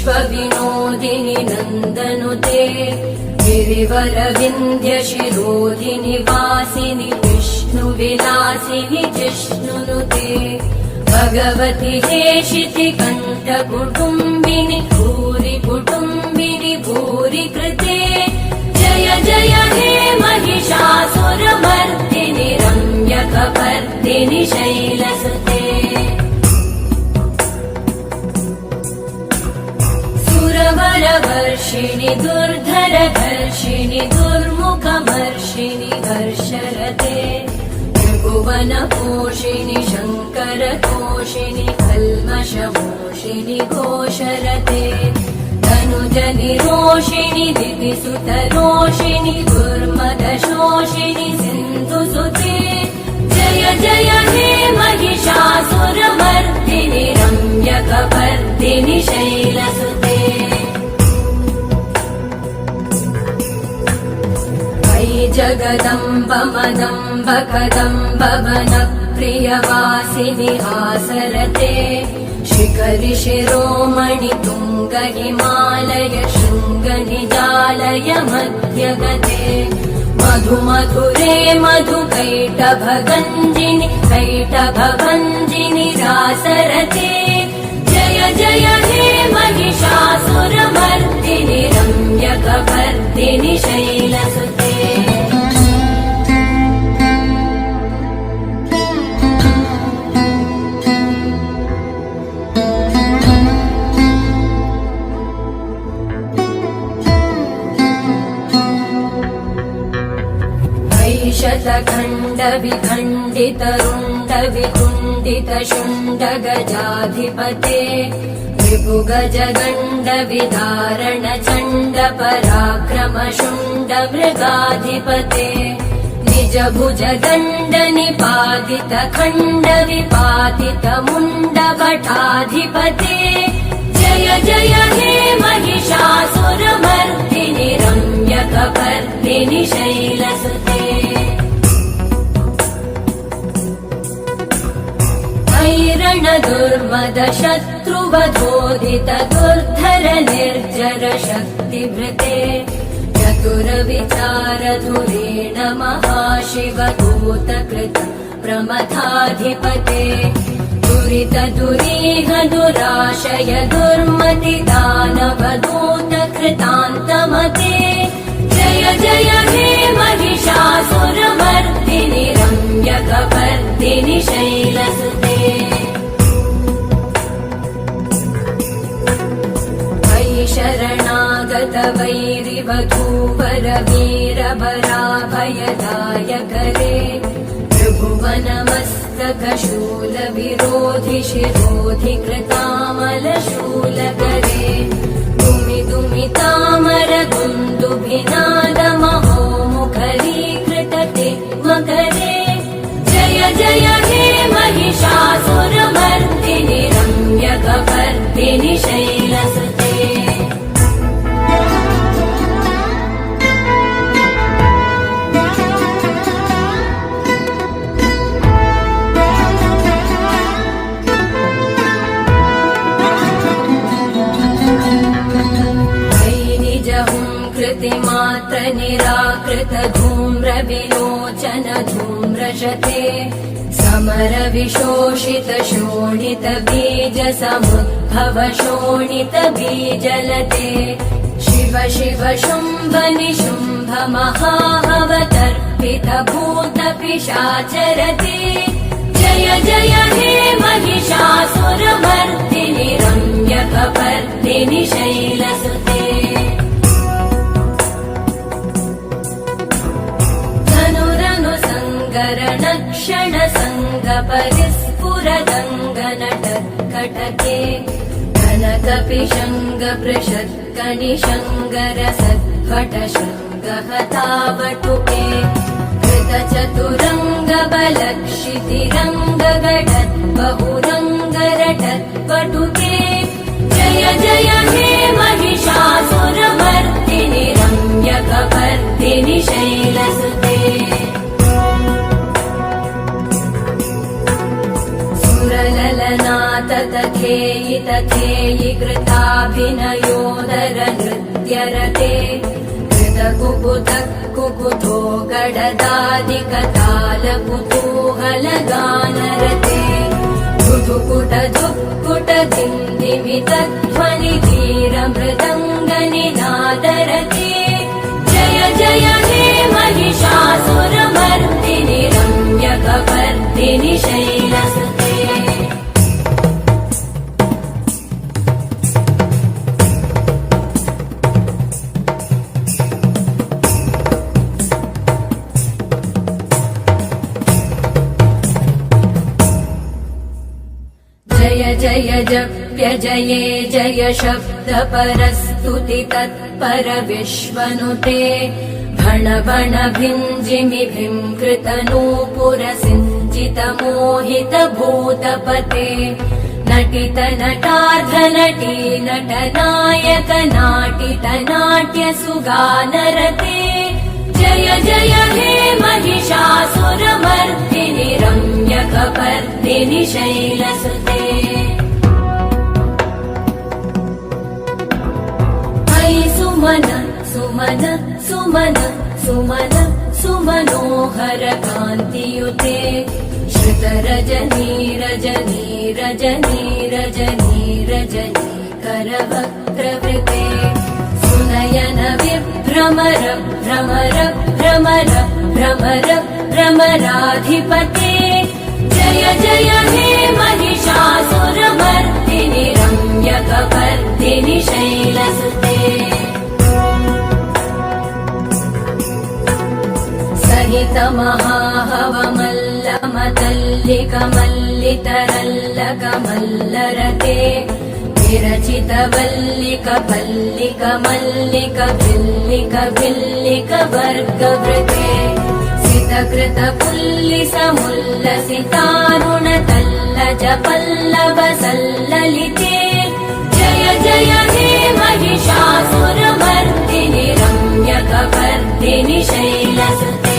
विश्वविनोदिनि नन्दनुते गिरिवरविन्ध्यशिरोधिनि वासिनि विष्णुविलासिनि जिष्णुनुते भगवति हेशिति कण्ठकुटुम्बिनि भूरि कुटुम्बिनि भूरि कृते जय जय हे महिषासुरमर्दिनि रम्यकपर्दिनि शैलसुते सुरवरवर्षिणि दुर्धरधर्षिणि दुर्मुखमर्षिणि हर्षरते त्रिभुवनपोषिणि शङ्करतोषिणि कल्मषमोषिणि घोषरते तनुजनिरोषिणि दिविसुतरोषिणि दुर्मदशोषिणि सिन्धुसुते जय जय हे महिषासुरमर्दिनि रम्यकपर्दिनि शैलसुते जगदम्ब मदम्ब कदम्ब वनप्रियवासिनि हासरते शिखरि शिरोमणि तुङ्ग हिमालय शृङ्ग निजालय मध्यगते मधुमधुरे मधुकैटभगञ्जिनि कैटभभञ्जिनि रासरते जय जय हे महिषासुरमर्दिनि रम्यकपर्दिनि शैलसुते शतखण्ड विखण्डित रुण्ड विकुण्डित शुण्ड गजाधिपते रिपुगज गण्ड विदारण चण्ड पराक्रम शुण्ड मृगाधिपते निज भुज दण्ड निपातित खण्ड विपातित मुण्ड भटाधिपते जय जय हे महिषासुरमर्दिनि रम्यकपर्दिनि शैलसुते ऐरण दुर्मद शत्रुवधोदित दुर्धर निर्जर शक्तिभृते चतुर विचार धुरेण महाशिव दूतकृत प्रमथाधिपते दुरित दुरीह दुराशय दुर्मति दानव दूत कृतान्तमते जय जय हे महिषासुरमर्दिनि रम्यकपर्दिनि शैलसुते शरणागत वैरिवधूवर वीरभराभयदायकरे त्रिभुवनमस्तक शूल विरोधि शिरोधि कृतामलशूलकरे दुमि दुमि तामर दुन्दुभिनाद महोमुखरीकृतते मकरे जय जय हे महिषासुरमर्दिनि रम्यकपर्दिनि शैलसुते मात्र निराकृत धूम्र विलोचन धूम्रशते समर विशोषित शोणित बीज समुद्भव शोणित बीजलते शिव शिव शुम्भ निशुम्भ महाहवतर्पित भूत पिशाचरते जय जय हे महिषासुरमर्दिनि रम्यकपर्दिनि शैलसुते क्षण संग परिस्फुरदङ्गनटत्कटके कनकपिशङ्ग पृषत्कनिशङ्गर सद्भटशृङ्गहतावटुके कृतचतुरङ्ग बलक्षितिरङ्ग गडत् बहुरङ्गरटत्पटुके जय जय हे महिषासुरमर्दिनि रम्यकपर्दिनि शैलसुते तथेयि तथेयि कृताभिनयोदर नृत्यरते कृतकुकुतः कुकुतो गडदादिकतालकुतूहलगानरते धुधुकुट धुक्कुट धिन्दिमितध्वनिधीरमृदङ्गनिनादरते जय जय हे महिषासुरमर्दिनि रम्यकपर्दिनि शैलसुते जय जय जप्य जये जय शब्द परस्तुति तत्पर विश्वनुते भण भण भिञ्जिमिभिं कृतनूपुर सिञ्चित मोहित भूतपते नटित नटार्ध नटी नटनायक नाटित नाट्य सुगानरते जय जय हे महिषासुरमर्दिनि रम्यकपर्दिनि शैलसुते अयि सुमन सुमन सुमन सुमन सुमनोहर कान्तियुते श्रुत रजनी रजनी रजनी रजनी रजनी करवक्त्रवृते सुनयन विभ्रमर भ्रमर भ्रमर भ्रमर भ्रमराधिपते जय जय हे महिषासुरमर्दिनि रम्यकपर्दिनि शैलसुते सहित महाहवमल्लमतल्लिकमल्लितरल्लकमल्लरते विरचित वल्लिक पल्लिक मल्लिक भिल्लिक भिल्लिक वर्गवृते सितकृत पुल्लिस मुल्लसितारुण तल्लज पल्लव सल्ललिते जय जय हे महिषासुरमर्दिनि रम्यकपर्दिनि शैलसुते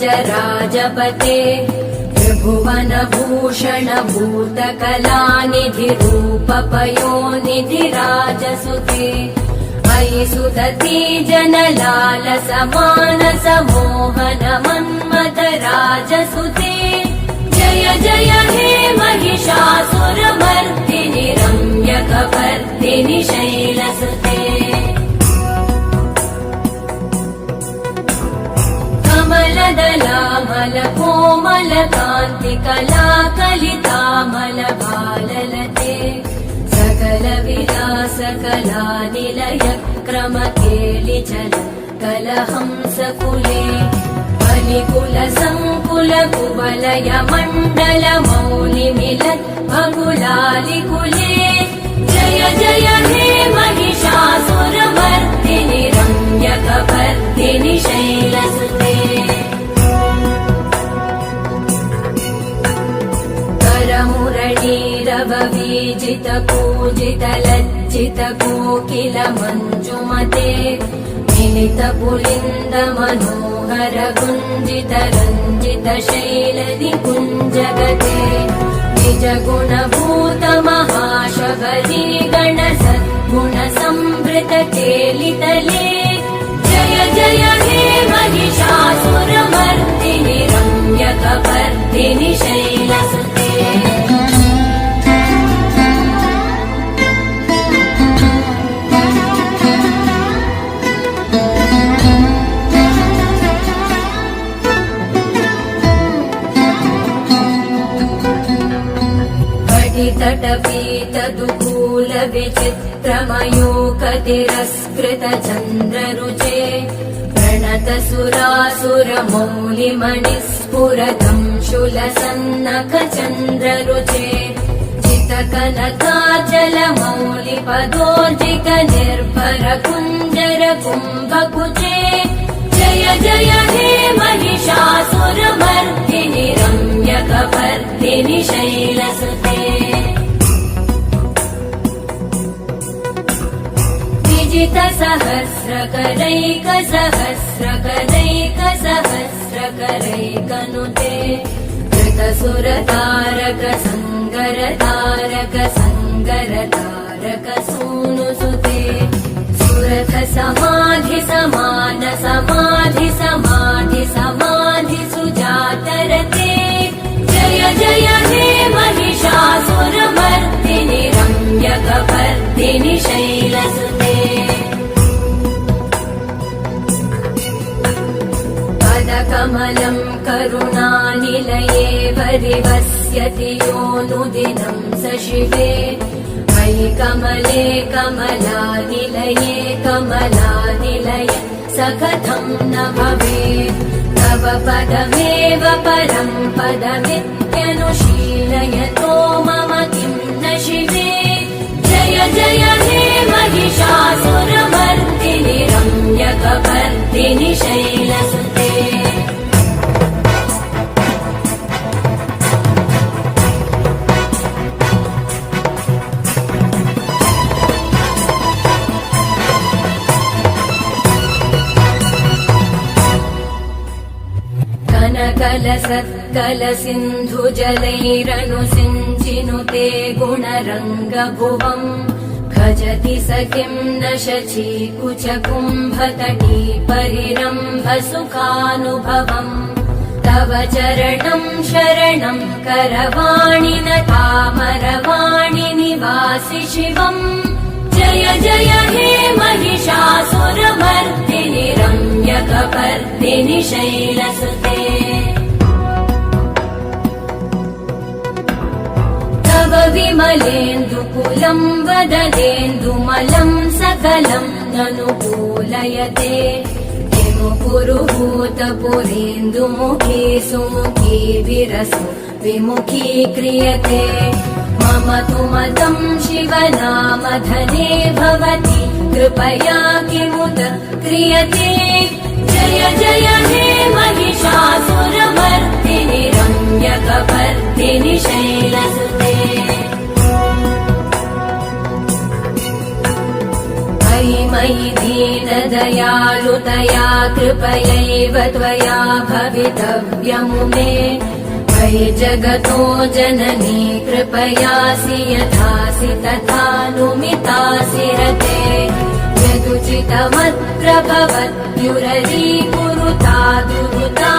विरलगण्डगलन्मदमेतुरमत्तमतङ्गजराजपते त्रिभुवनभूषण भूतकलानिधिरूपपयोनिधिराजसुते अयि सुदती जनलालस मानस मोहन मन्मथ राजसुते जय जय हे महिषासुरमर्दिनि रम्यकपर्दिनि शैलसुते कमलदलामल कोमल कान्ति कला कलितामल भाललते सकल विलास कला निलय क्रम केलिचल कलहंस कुले बलिकुल संकुल कुवलय मण्डल मौलि मिलत् भगुलालि कुले जय जय हे महिषासुरमर्दिनि रम्यकपर्दिनि शैलसुते करमुरलीरववीजित पूजित लज्जित कोकिल मञ्जुमते मिलित पुलिन्द मनोहर गुञ्जित रञ्जित शैलदि कुञ्जगते निज गुणभूत महाशबरी गण सद्गुण संवृत केलितले जय जय हे महिषासुरमर्दिनि रम्यकपर्दिनि शैलसुते तटपीत दुकूल विचित्रमयूकतिरस्कृतचन्द्ररुचे प्रणतसुरासुरमौलिमणिस्फुरतं शूलसन्नखचन्द्ररुचे चितकनकाचलमौलिपदोर्जित निर्भर कुञ्जर कुम्भकुचे जय जय हे महिषासुरमर्दिनि रम्यकपर्दिनि शैलसुते विजितसहस्रकरैकसहस्रकरैकसहस्रकरैकनुते कृतसुरतारक संगरतारक सूनुसुते सुरथ समाधि समान समाधि समाधि समाधि सुजातरते जय जय हे महिषासुरमर्दिनि रम्यकपर्दिनि शैलसुते पदकमलं करुणानिलये परिवस्यति योऽनुदिनं स शिवे मयि कमले कमलानिलये कमलानिलय स कथं न भवेत् तव पदमेव परं पदमित्यनुशीलयतो मम किं न शिवे जय जय हे महिषासुरमर्दिनि रम्यकपर्दिनि शैलसुते कनकलसत्कलसिन्धुजलैरनुसिञ्चिनुते गुणरङ्गभुवम् भजति स किं न शचीकुचकुम्भतटी परिरम्भसुखानुभवम् तव चरणं शरणं करवाणि न तामरवाणि निवासि शिवम् जय जय हे महिषासुरमर्दिनि रम्यकपर्दिनि शैलसुते तव विमलेन्दुकुलं वदनेन्दुमलं सकलं ननुकूलयते किमुपुरुहूतपुरेन्दुमुखी सुमुखी विरसो विमुखी क्रियते मम तु मतं शिवनामधने भवति कृपया किमुत क्रियते जय जय हे महिषासुरमर्दिनि रम्यकपर्दिनि शैलसुते मयि मयि दीनदयालुतया कृपयैव त्वया भवितव्यमुमे मयि जगतो जननी कृपयासि यथासि तथानुमितासि रते यदुचितमत्र भवत्युररीकुरुता दुरुता